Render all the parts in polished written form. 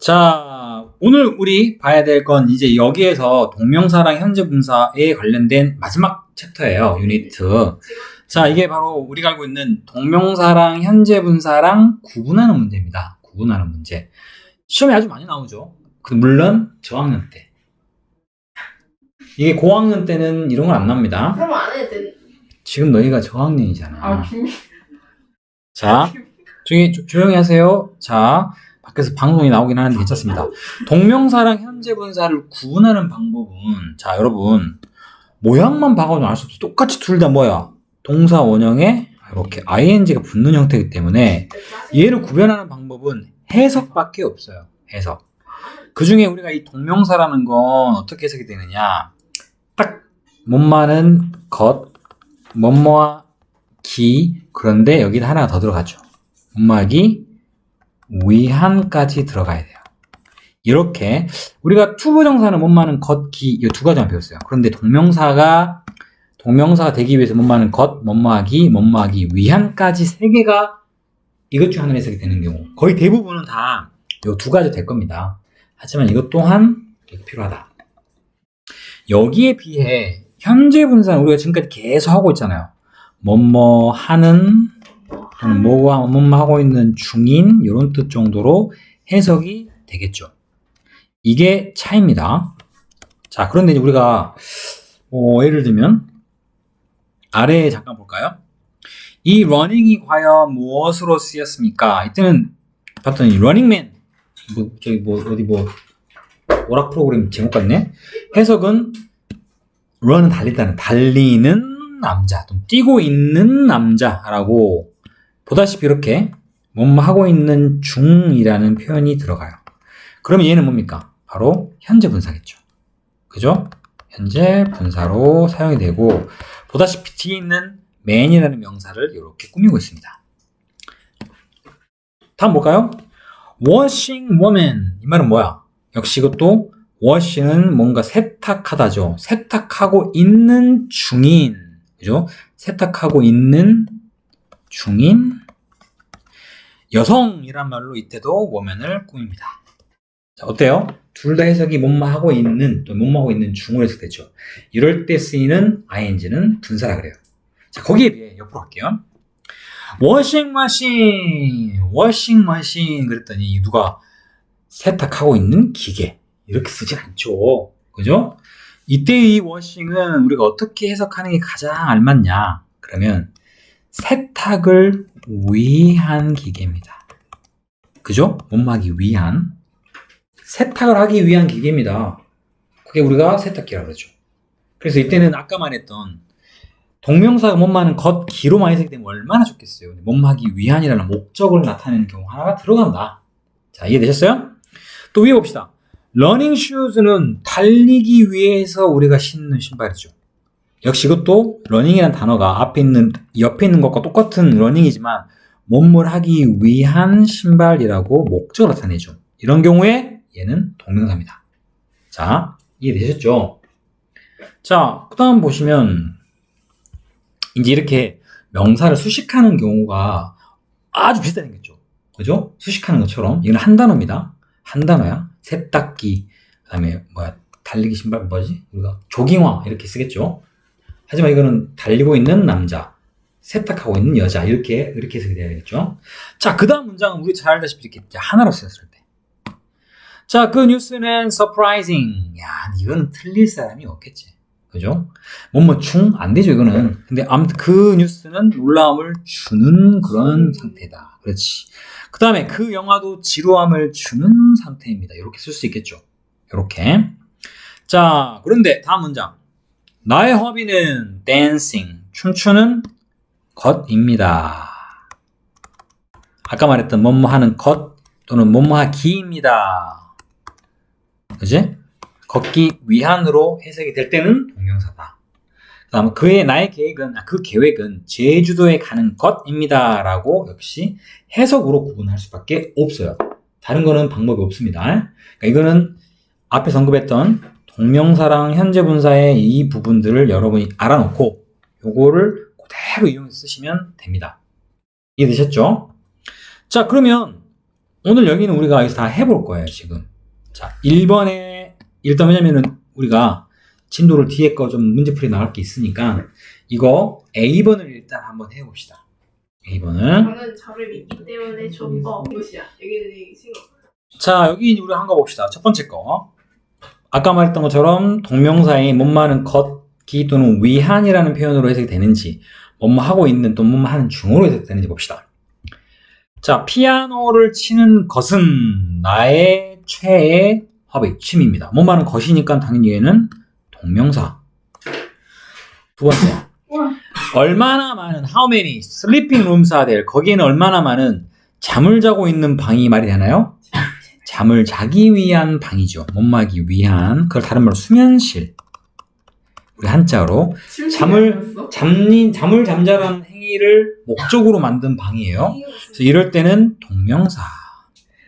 자, 오늘 우리 봐야 될 건 이제 여기에서 동명사랑 현재 분사에 관련된 마지막 챕터예요. 유니트. 자, 이게 바로 우리가 알고 있는 동명사랑 현재 분사랑 구분하는 문제입니다. 구분하는 문제. 시험에 아주 많이 나오죠. 물론 저학년 때. 이게 고학년 때는 이런 건 안 납니다. 그럼 안 해도 돼. 지금 너희가 저학년이잖아. 아, 비밀. 자, 조용히 하세요. 자, 밖에서 방송이 나오긴 하는데 괜찮습니다. 동명사랑 현재 분사를 구분하는 방법은, 자, 여러분, 모양만 봐가지고 알 수 없어. 똑같이 둘 다 뭐야? 동사 원형에 이렇게 ing가 붙는 형태이기 때문에 얘를 구별하는 방법은 해석밖에 없어요. 해석. 그 중에 우리가 이 동명사라는 건 어떻게 해석이 되느냐? 딱, 뭐뭐하는 것, 뭐뭐하기, 그런데 여기다 하나가 더 들어가죠. 뭐뭐하기, 위한까지 들어가야 돼요. 이렇게 우리가 투부정사는 뭐뭐하는 것, 기, 이 두 가지만 배웠어요. 그런데 동명사가 되기 위해서 뭐뭐하는 것, 뭐뭐하기, 위한까지 세 개가 이것 중 하나로 해석이 되는 경우 거의 대부분은 다 이 두 가지 될 겁니다. 하지만 이것 또한 필요하다. 여기에 비해 현재 분사는 우리가 지금까지 계속 하고 있잖아요. 뭐뭐 하는 또는 뭐가 하고 있는 중인 이런 뜻 정도로 해석이 되겠죠. 이게 차이입니다. 자, 그런데 이제 우리가 예를 들면 아래에 잠깐 볼까요? 이 러닝이 과연 무엇으로 쓰였습니까? 이때는 봤더니 러닝맨 오락 프로그램 제목 같네. 해석은 run은 달리는 남자, 또 뛰고 있는 남자라고 보다시피 이렇게 뭐뭐 하고 있는 중이라는 표현이 들어가요. 그러면 얘는 뭡니까? 바로 현재 분사겠죠. 그죠? 현재 분사로 사용이 되고 보다시피 뒤에 있는 man이라는 명사를 이렇게 꾸미고 있습니다. 다음 볼까요? washing woman. 이 말은 뭐야? 역시 이것도 washing은 뭔가 세탁하다죠. 세탁하고 있는 중인. 그죠? 세탁하고 있는 중인 여성이란 말로 이때도 woman을 꾸밉니다. 자, 어때요? 둘 다 해석이 뭐뭐 하고 있는 또 뭐뭐 하고 있는 중으로 해석되죠. 이럴 때 쓰이는 ing는 분사라 그래요. 자, 거기에 비해 옆으로 갈게요. 워싱 머신 그랬더니 누가 세탁하고 있는 기계 이렇게 쓰진 않죠. 그죠? 이때 이 워싱은 우리가 어떻게 해석하는 게 가장 알맞냐? 그러면 세탁을 위한 기계입니다. 그죠? 뭐뭐 하기 위한 세탁을 하기 위한 기계입니다. 그게 우리가 세탁기라고 그러죠. 그래서 이때는 아까 말했던 동명사가 뭐뭐 하는 것, 기로만 해석이 되면 얼마나 좋겠어요. 뭐뭐 하기 위한이라는 목적을 나타내는 경우 하나가 들어간다. 자, 이해되셨어요? 또 위에 봅시다. 러닝 슈즈는 달리기 위해서 우리가 신는 신발이죠. 역시 이것도 러닝이라는 단어가 옆에 있는 것과 똑같은 러닝이지만 뭐뭘 하기 위한 신발이라고 목적을 나타내죠. 이런 경우에 얘는 동명사입니다. 자, 이해되셨죠? 자, 그 다음 보시면 이제 이렇게 명사를 수식하는 경우가 아주 비슷하게 생겼죠. 그죠? 수식하는 것처럼 이건 한 단어입니다. 한 단어야. 세탁기, 그 다음에 달리기 신발 뭐지? 우리가 조깅화 이렇게 쓰겠죠. 하지만 이거는 달리고 있는 남자, 세탁하고 있는 여자 이렇게 해석이 되야겠죠. 자, 그 다음 문장은 우리 잘 알다시피 이렇게 하나로 쓰였을 때. 자, 그 뉴스는 surprising. 야, 이거는 틀릴 사람이 없겠지. 그죠? 안 되죠, 이거는. 근데 아무튼 그 뉴스는 놀라움을 주는 그런 상태다. 그렇지. 그 다음에 그 영화도 지루함을 주는 상태입니다. 이렇게 쓸 수 있겠죠. 이렇게. 자, 그런데 다음 문장. 나의 허비는 dancing. 춤추는 것입니다. 아까 말했던 뭐뭐 하는 것 또는 뭐뭐 하기입니다. 그지? 걷기 위한으로 해석이 될 때는 동명사다. 그 다음 그 계획은 제주도에 가는 것입니다. 라고 역시 해석으로 구분할 수밖에 없어요. 다른 거는 방법이 없습니다. 그러니까 이거는 앞에서 언급했던 동명사랑 현재 분사의 이 부분들을 여러분이 알아놓고 요거를 그대로 이용해서 쓰시면 됩니다. 이해되셨죠? 자, 그러면 오늘 여기는 우리가 여기서 다 해볼 거예요, 지금. 자, 1번에, 일단 왜냐면은 우리가 진도를 뒤에 거 좀 문제풀이 나올 게 있으니까, 이거 A번을 일단 한번 해봅시다. A번을. 저는 저를 믿기 때문에 좀 무시야. 여기는 신고. 자, 여기 우리 한 거 봅시다. 첫 번째 거. 아까 말했던 것처럼 동명사의 뭐뭐하는 것,기 또는 위한이라는 표현으로 해석이 되는지, 뭐뭐 하고 있는 또 뭐뭐 하는 중으로 해석이 되는지 봅시다. 자, 피아노를 치는 것은 나의 최애 허비, 취미입니다. 뭐뭐 하는 것이니까 당연히 얘는 동명사. 두 번째. 얼마나 많은 how many sleeping rooms are there? 거기에는 얼마나 많은 잠을 자고 있는 방이 말이 되나요? 잠을 자기 위한 방이죠. 몸마기 위한. 그걸 다른 말로 수면실. 우리 한자로 잠을 잠자라는 행위를 목적으로 만든 방이에요. 그래서 이럴 때는 동명사.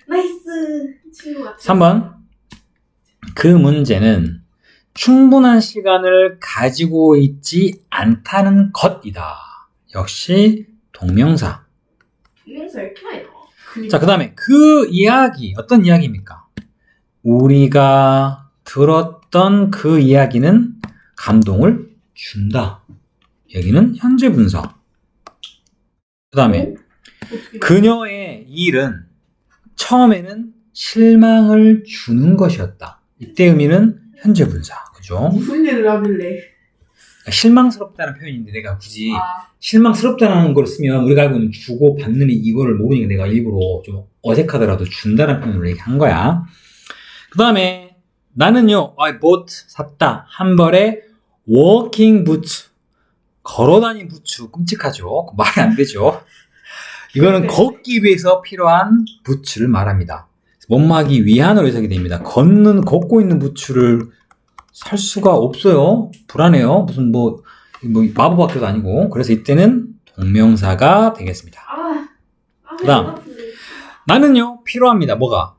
나이스. 친구 같아. 3번. 그 문제는 충분한 시간을 가지고 있지 않다는 것이다. 역시 동명사. 동명사 이렇게 많이 나와. 자, 그 다음에 그 이야기, 어떤 이야기입니까? 우리가 들었던 그 이야기는 감동을 준다. 여기는 현재 분사. 그 다음에 그녀의 일은 처음에는 실망을 주는 것이었다. 이때 의미는 현재 분사. 그죠? 무슨 일을 하길래? 실망스럽다는 표현인데 내가 굳이 실망스럽다는 걸 쓰면 우리가 알고 있는 주고 받는 이거를 모르니까 내가 일부러 좀 어색하더라도 준다는 표현으로 얘기한 거야. 그 다음에 나는요, I bought, 샀다. 한 벌에 walking boots, 걸어다닌 부츠. 끔찍하죠. 말이 안 되죠. 이거는 걷기 위해서 필요한 부츠를 말합니다. 몸하기 위한으로 해석이 됩니다. 걷고 있는 부츠를 살 수가 없어요. 불안해요. 무슨 뭐 마법학교도 아니고. 그래서 이때는 동명사가 되겠습니다. 그다음 나는요 필요합니다. 뭐가?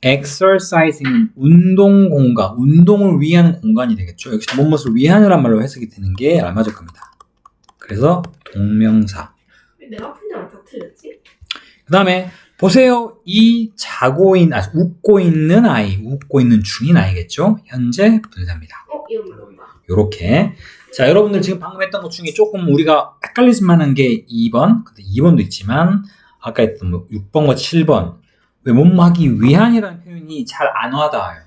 exercising, 운동 공간, 운동을 위한 공간이 되겠죠. 여기서 무엇을 위한이란 말로 해석이 되는 게 알맞을 겁니다. 그래서 동명사. 왜 내가 푼 데랑 다 틀렸지? 그 다음에 보세요. 이 웃고 있는 아이, 웃고 있는 중인 아이겠죠. 현재 분사입니다. 이런 말 온다. 요렇게. 자, 여러분들 지금 방금 했던 것 중에 조금 우리가 헷갈릴 만한 게 2번, 근데 2번도 있지만 아까 했던 뭐 6번과 7번 왜 몸하기 위한이라는 표현이 잘 안 와닿아요.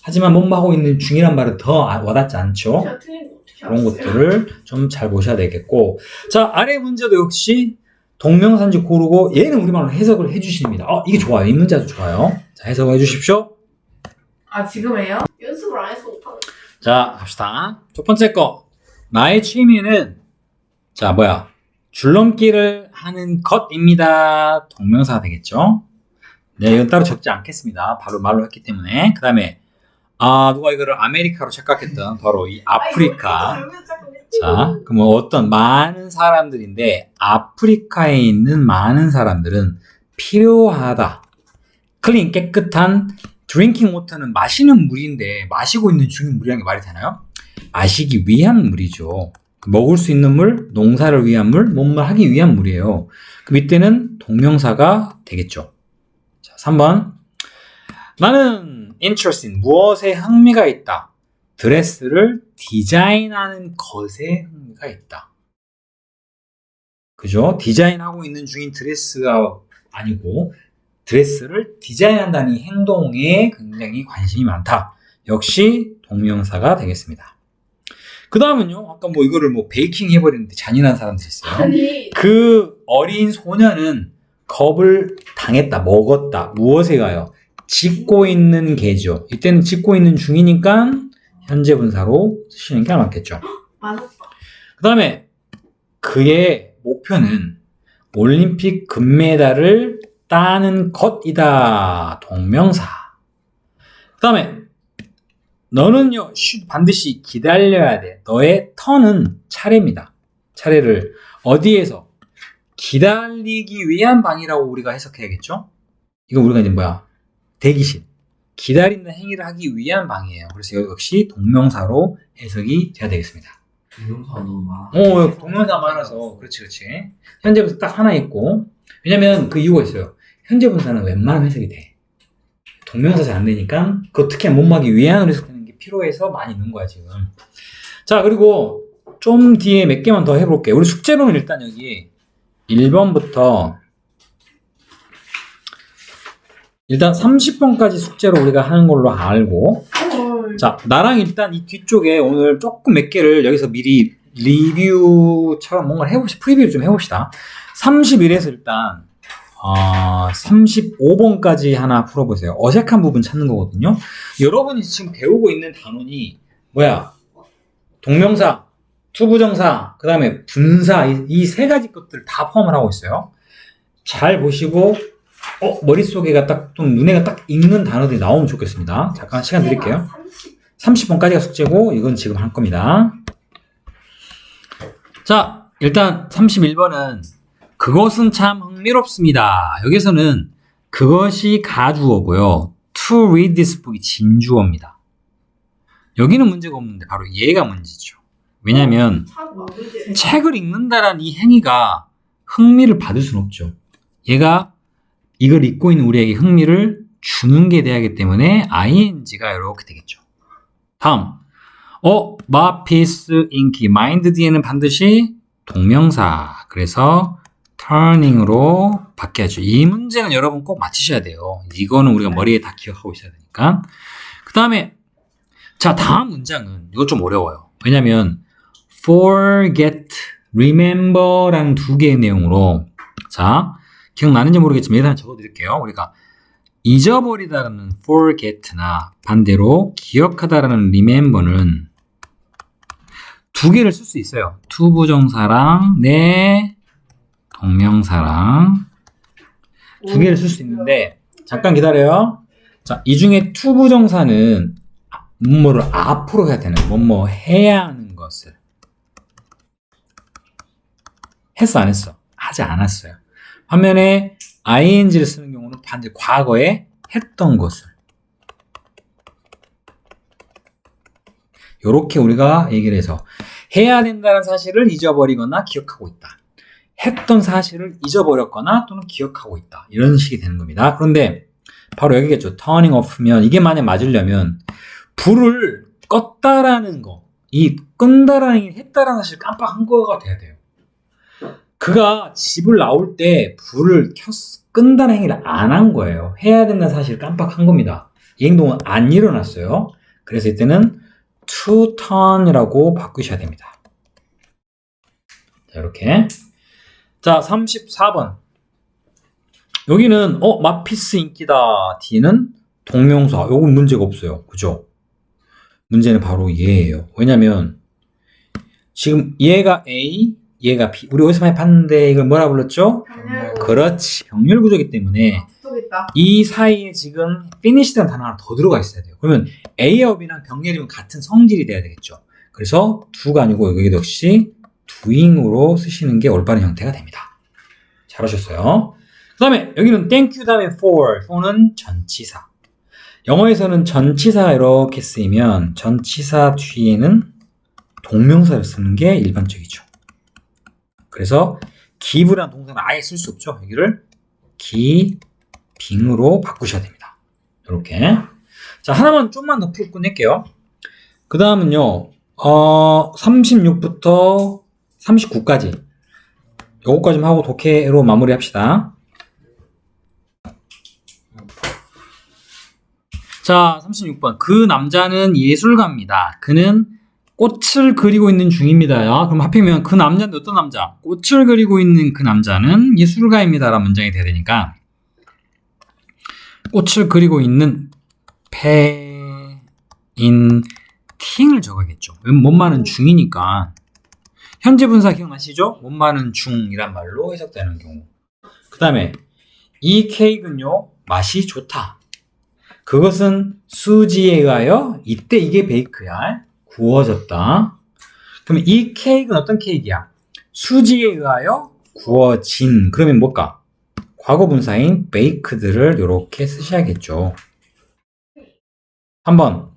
하지만 몸하고 있는 중이란 말은 더 와닿지 않죠. 제가 틀린 거 어떻게 그런 알았어요? 것들을 좀 잘 보셔야 되겠고. 자, 아래 문제도 역시 동명사인지 고르고 얘는 우리말로 해석을 해주십니다. 이게 좋아요. 이 문제 아주 좋아요. 자, 해석을 해주십시오. 지금 해요? 연습을 안 해서 못하는. 자, 갑시다. 첫 번째 거. 나의 취미는 줄넘기를 하는 것입니다. 동명사가 되겠죠. 네, 이건 따로 적지 않겠습니다. 바로 말로 했기 때문에. 그 다음에 누가 이거를 아메리카로 착각했던 바로 이 아프리카. 자, 그럼 어떤 많은 사람들인데 아프리카에 있는 많은 사람들은 필요하다. 클린, 깨끗한 드링킹 워터는 마시는 물인데 마시고 있는 중인 물이라는 게 말이 되나요? 마시기 위한 물이죠. 먹을 수 있는 물, 농사를 위한 물, 뭔가 하기 위한 물이에요. 그 밑에는 동명사가 되겠죠. 자, 3번. 나는 interesting, 무엇에 흥미가 있다. 드레스를 디자인하는 것에 흥미가 있다. 그죠? 디자인하고 있는 중인 드레스가 아니고 드레스를 디자인한다는 행동에 굉장히 관심이 많다. 역시 동명사가 되겠습니다. 그 다음은요, 아까 이거를 베이킹 해버리는데 잔인한 사람들이 있어요. 그 어린 소녀는 겁을 당했다, 먹었다. 무엇에 가요? 짖고 있는 개죠. 이때는 짖고 있는 중이니까 현재 분사로 쓰시는 게 맞겠죠. 맞았다. 그 다음에 그의 목표는 올림픽 금메달을 따는 것이다. 동명사. 그 다음에 너는요 반드시 기다려야 돼. 너의 턴은 차례입니다. 차례를 어디에서? 기다리기 위한 방이라고 우리가 해석해야겠죠. 이거 우리가 이제 대기실. 기다리는 행위를 하기 위한 방이에요. 그래서 역시 동명사로 해석이 돼야 되겠습니다. 동명사가 너무 많아. 동명사 많아서. 그렇지. 현재부터 딱 하나 있고. 왜냐면 그 이유가 있어요. 현재 분사는 웬만하면 해석이 돼. 동명사 잘 안 되니까 그거 특히 못막이 위안으로 해석되는 게 필요해서 많이 넣은 거야 지금. 자, 그리고 좀 뒤에 몇 개만 더 해볼게요. 우리 숙제로는 일단 여기 1번부터 일단 30번까지 숙제로 우리가 하는 걸로 알고, 자, 나랑 일단 이 뒤쪽에 오늘 조금 몇 개를 여기서 미리 리뷰처럼 뭔가 해봅시다. 프리뷰를 좀 해봅시다. 31에서 일단 35번까지 하나 풀어보세요. 어색한 부분 찾는 거거든요. 여러분이 지금 배우고 있는 단원이 뭐야? 동명사, 투부정사, 그 다음에 분사, 이 세 가지 것들 다 포함을 하고 있어요. 잘 보시고 머릿속에가 딱 좀 눈에가 딱 익는 단어들이 나오면 좋겠습니다. 잠깐 시간 드릴게요. 30번까지가 숙제고 이건 지금 할 겁니다. 자, 일단 31번은 그것은 참 흥미롭습니다. 여기서는 그것이 가주어고요. To read this book이 진주어입니다. 여기는 문제가 없는데 바로 얘가 문제죠. 왜냐하면 책을 읽는다라는 이 행위가 흥미를 받을 수는 없죠. 얘가 이걸 읽고 있는 우리에게 흥미를 주는 게 돼야 하기 때문에 ing가 이렇게 되겠죠. 다음, 마피스 인기 마인드 뒤에는 반드시 동명사, 그래서 turning으로 바뀌어야죠. 이 문제는 여러분 꼭 맞히셔야 돼요. 이거는 우리가 머리에 다 기억하고 있어야 되니까. 그 다음에 자, 다음 문장은 이거 좀 어려워요. 왜냐면 forget, remember라는 두 개의 내용으로, 자, 기억나는지 모르겠지만 일단 적어드릴게요. 우리가 잊어버리다라는 forget나 반대로 기억하다라는 remember는 두 개를 쓸 수 있어요. 투부정사랑 동명사랑 두 개를 쓸 수 있는데, 잠깐 기다려요. 자, 이 중에 투부정사는 뭐를 앞으로 해야 되는, 뭐뭐 해야 하는 것을 했어 안 했어? 하지 않았어요. 반면에 ing를 쓰는 경우는 반드시 과거에 했던 것을, 이렇게 우리가 얘기를 해서 해야 된다는 사실을 잊어버리거나 기억하고 있다. 했던 사실을 잊어버렸거나 또는 기억하고 있다. 이런 식이 되는 겁니다. 그런데 바로 여기겠죠. turning off면 이게 만약 맞으려면 불을 껐다라는 거, 이 끈다라는 게 했다라는 사실 깜빡한 거가 돼야 돼요. 그가 집을 나올 때 불을 끈다는 행위를 안 한 거예요. 해야 된다는 사실을 깜빡한 겁니다. 이 행동은 안 일어났어요. 그래서 이때는 to turn이라고 바꾸셔야 됩니다. 자, 이렇게. 자, 34번. 여기는 마피스 인기다 뒤는 동명사. 요건 문제가 없어요. 그죠? 문제는 바로 얘예요. 왜냐면 지금 얘가 A, 얘가 B. 우리 어디서 많이 봤는데 이걸 뭐라 불렀죠? 그렇지. 병렬 구조이기 때문에 이 사이에 지금 finished라는 단어 하나 더 들어가 있어야 돼요. 그러면 A와 B랑 병렬이면 같은 성질이 돼야 되겠죠. 그래서 do가 아니고 여기도 역시 doing으로 쓰시는 게 올바른 형태가 됩니다. 잘하셨어요. 그 다음에 여기는 thank you 다음에 for는 전치사. 영어에서는 전치사가 이렇게 쓰이면 전치사 뒤에는 동명사를 쓰는 게 일반적이죠. 그래서 give라는 동사는 아예 쓸 수 없죠. 여기를 giving으로 바꾸셔야 됩니다. 이렇게. 자, 하나만 좀만 더 풀고 끝낼게요. 그 다음은요, 36부터 39까지. 요거까지만 하고 독해로 마무리 합시다. 자, 36번. 그 남자는 예술가입니다. 그는 꽃을 그리고 있는 중입니다. 그럼 하필이면 그 남자는 어떤 남자? 꽃을 그리고 있는 그 남자는 예술가입니다. 라는 문장이 돼야 되니까 꽃을 그리고 있는 painting을 적어야겠죠. 뭔말은 중이니까. 현재 분사 기억나시죠? 뭔말은 중이란 말로 해석되는 경우. 그 다음에 이 케이크는요, 맛이 좋다. 그것은 수지에 의하여 이때 이게 베이크야. 구워졌다. 그러면 이 케이크는 어떤 케이크야? 수지에 의하여 구워진. 그러면 뭘까? 과거 분사인 baked를 이렇게 쓰셔야겠죠. 한번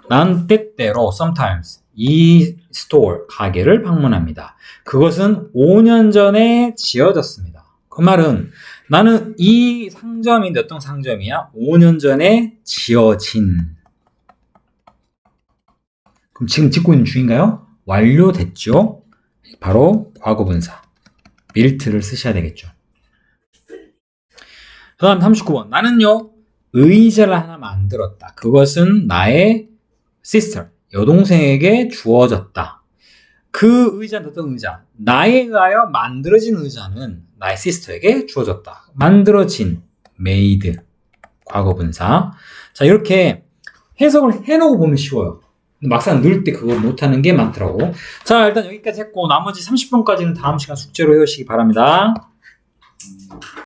난 때때로 sometimes 이 store 가게를 방문합니다. 그것은 5년 전에 지어졌습니다. 그 말은 나는 이 상점인데 어떤 상점이야? 5년 전에 지어진. 그럼 지금 짓고 있는 중인가요? 완료됐죠? 바로 과거분사. built를 쓰셔야 되겠죠. 그 다음 39번. 나는요, 의자를 하나 만들었다. 그것은 나의 sister, 여동생에게 주어졌다. 그 의자는 어떤 의자? 나에 의하여 만들어진 의자는 나의 sister에게 주어졌다. 만들어진, made, 과거분사. 자, 이렇게 해석을 해놓고 보면 쉬워요. 막상 넣을 때 그거 못하는 게 많더라고. 자, 일단 여기까지 했고 나머지 30번까지는 다음 시간 숙제로 해오시기 바랍니다.